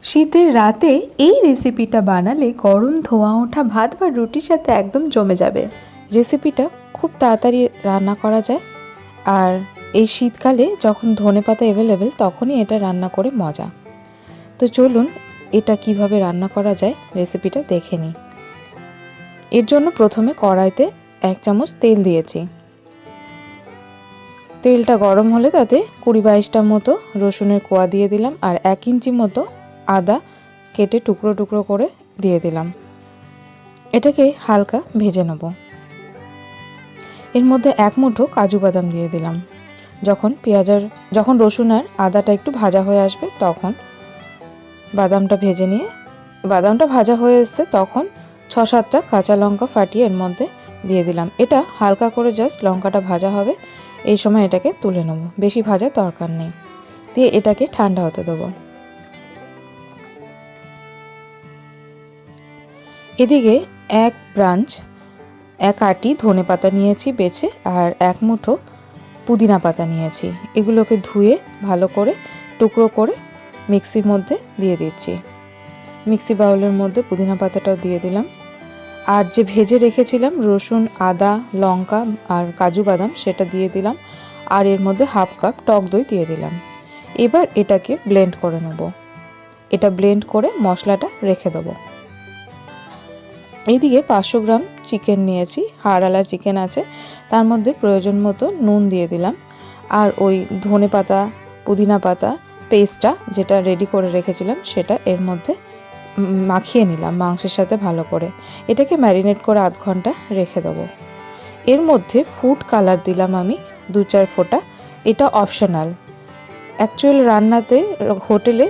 শীতের রাতে এই রেসিপিটা বানালে গরম ধোয়া ওঠা ভাত বা রুটির সাথে একদম জমে যাবে। রেসিপিটা খুব তাড়াতাড়ি রান্না করা যায়, আর এই শীতকালে যখন ধনেপাতা অ্যাভেলেবেল তখনই এটা রান্না করে মজা। তো চলুন এটা কিভাবে রান্না করা যায় রেসিপিটা দেখে নিই। এর জন্য প্রথমে কড়াইতে 1 চামচ তেল দিয়েছি। তেলটা গরম হলে তাতে 20-22টা মতো রসুনের কোয়া দিয়ে দিলাম, আর 1 ইঞ্চি মতো আদা কেটে টুকরো টুকরো করে দিয়ে দিলাম। এটাকে হালকা ভেজে নেব। এর মধ্যে 1 মুঠো কাজু বাদাম দিয়ে দিলাম। যখন রসুন আর আদাটা একটু ভাজা হয়ে আসবে তখন বাদামটা ভেজে নিয়ে, বাদামটা ভাজা হয়ে এসছে তখন 6-7টা কাঁচা লঙ্কা ফাটিয়ে এর মধ্যে দিয়ে দিলাম। এটা হালকা করে জাস্ট লঙ্কাটা ভাজা হবে, এই সময় এটাকে তুলে নেব, বেশি ভাজার দরকার নেই। দিয়ে এটাকে ঠান্ডা হতে দেবো। এদিকে 1 আঁটি ধনেপাতা নিয়েছি বেছে, আর 1 মুঠো পুদিনা পাতা নিয়েছি। এগুলোকে ধুয়ে ভালো করে টুকরো করে মিক্সির মধ্যে দিয়ে দিচ্ছি। মিক্সি বাউলের মধ্যে পুদিনা পাতাটাও দিয়ে দিলাম, আর যে ভেজে রেখেছিলাম রসুন, আদা, লঙ্কা আর কাজু বাদাম সেটা দিয়ে দিলাম, আর এর মধ্যে 1/2 কাপ টক দই দিয়ে দিলাম। এবার এটাকে ব্লেন্ড করে নেব। এটা ব্লেন্ড করে মশলাটা রেখে দেবো। এইদিকে 500 গ্রাম চিকেন নিয়েছি, হাড়ওয়ালা চিকেন আছে, তার মধ্যে প্রয়োজন মতো নুন দিয়ে দিলাম, আর ওই ধনে পাতা পুদিনা পাতা পেস্টটা যেটা রেডি করে রেখেছিলাম সেটা এর মধ্যে মাখিয়ে নিলাম মাংসের সাথে ভালো করে। এটাকে ম্যারিনেট করে আধ ঘন্টা রেখে দেবো। এর মধ্যে ফুড কালার দিলাম আমি 2-4 ফোঁটা। এটা অপশনাল, অ্যাকচুয়াল রান্নাতে হোটেলে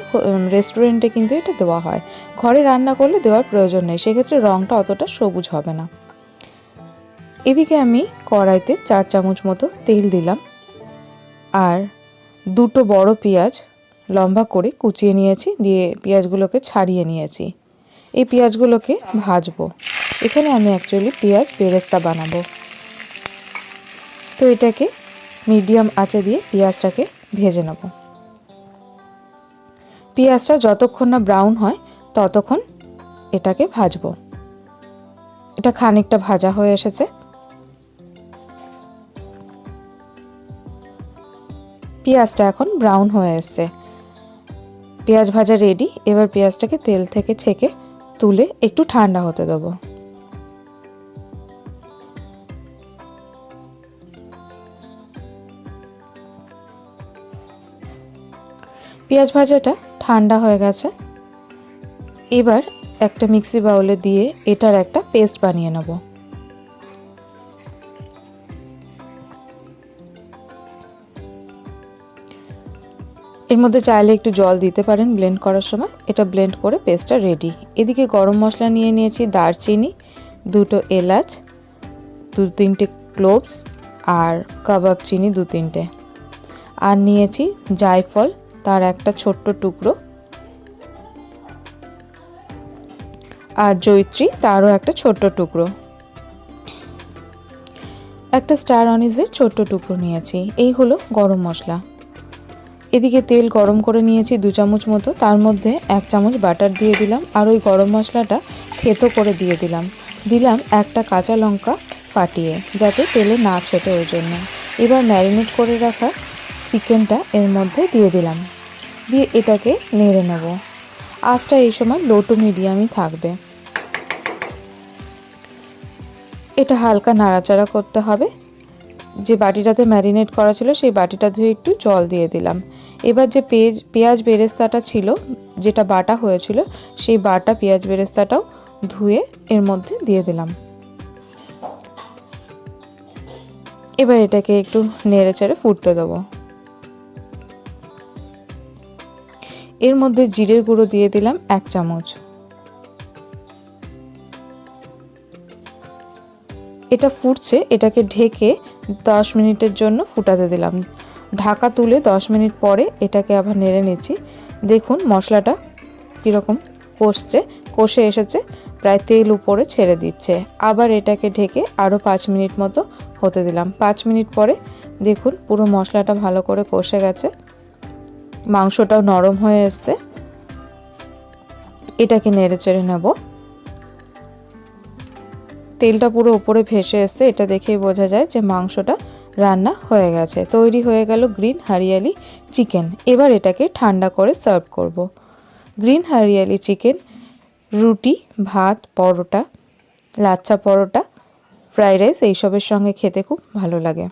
রেস্টুরেন্টে কিন্তু এটা দেওয়া হয়, ঘরে রান্না করলে দেওয়ার প্রয়োজন নেই, সেক্ষেত্রে রঙটা অতটা সবুজ হবে না। এদিকে আমি কড়াইতে 4 চামচ মতো তেল দিলাম, আর 2টো বড় পেঁয়াজ লম্বা করে কুচিয়ে নিয়েছি, দিয়ে পেঁয়াজগুলোকে ছাড়িয়ে নিয়েছি। এই পেঁয়াজগুলোকে ভাজবো। এখানে আমি অ্যাকচুয়ালি পেঁয়াজ বেরেস্তা বানাবো, তো এটাকে মিডিয়াম আঁচে দিয়ে পেঁয়াজটাকে ভেজে নেব। পেঁয়াজটা যতক্ষণ না ব্রাউন হয় ততক্ষণ এটাকে ভাজবো। এটা খানিকটা ভাজা হয়ে এসেছে। পেঁয়াজটা এখন ব্রাউন হয়ে এসছে, পেঁয়াজ ভাজা রেডি। এবার পেঁয়াজটাকে তেল থেকে ছেঁকে তুলে একটু ঠান্ডা হতে দেবো। পেঁয়াজ ভাজাটা ঠান্ডা হয়ে গেছে। এবার একটা মিক্সি বাউলে দিয়ে এটার একটা পেস্ট বানিয়ে নেব। এর মধ্যে চাইলে একটু জল দিতে পারেন ব্লেন্ড করার সময়। এটা ব্লেন্ড করে পেস্টটা রেডি। এদিকে গরম মশলা নিয়ে নিয়েছি, দারচিনি, 2টো এলাচ, 2-3টে ক্লোভস, আর কাবাব চিনি 2-3টে, আর নিয়েছি জায়ফল, তার একটা ছোট্ট টুকরো, আর জয়িত্রী, তারও একটা ছোট্ট টুকরো, একটা স্টার অনিজের ছোট্ট টুকরো নিয়েছি। এই হলো গরম মশলা। এদিকে তেল গরম করে নিয়েছি 2 চামচ মতো, তার মধ্যে 1 চামচ বাটার দিয়ে দিলাম, আর ওই গরম মশলাটা থেতো করে দিয়ে দিলাম একটা কাঁচা লঙ্কা ফাটিয়ে, যাতে তেলে না ছেটে, ওই জন্য। এবার ম্যারিনেট করে রাখা চিকেনটা এর মধ্যে দিয়ে দিলাম, দিয়ে এটাকে নেড়ে নেব। আঁচটা এই সময় লো টু মিডিয়ামই থাকবে। এটা হালকা নাড়াচাড়া করতে হবে। যে বাটিটাতে ম্যারিনেট করা ছিল সেই বাটিটা ধুয়ে একটু জল দিয়ে দিলাম। এবার যে পেঁয়াজ বেরেস্তাটা ছিল, যেটা বাটা হয়েছিল, সেই বাটা পেঁয়াজ বেরেস্তাটাও ধুয়ে এর মধ্যে দিয়ে দিলাম। এবার এটাকে একটু নেড়ে চেড়ে ফুটতে দেবো। এর মধ্যে জিরের গুঁড়ো দিয়ে দিলাম 1 চামচ। এটা ফুটছে, এটাকে ঢেকে 10 মিনিটের জন্য ফুটাতে দিলাম। ঢাকা তুলে 10 মিনিট পরে এটাকে আবার নেড়ে নিচ্ছি। দেখুন মশলাটা কীরকম কষে এসেছে, প্রায় তেল উপরে ছেড়ে দিচ্ছে। আবার এটাকে ঢেকে আরও 5 মিনিট মতো হতে দিলাম। 5 মিনিট পরে দেখুন পুরো মশলাটা ভালো করে কষে গেছে, মাংসটাও নরম হয়ে এসছে। এটাকে নেড়ে চেড়ে নেব। তেলটা পুরো উপরে ভেসে এসছে, এটা দেখেই বোঝা যায় যে মাংসটা রান্না হয়ে গেছে। তৈরি হয়ে গেল গ্রিন হরিয়ালি চিকেন। এবার এটাকে ঠান্ডা করে সার্ভ করব। গ্রিন হরিয়ালি চিকেন রুটি, ভাত, পরোটা, লাচ্ছা পরোটা, ফ্রাইড রাইস এইসবের সঙ্গে খেতে খুব ভালো লাগে।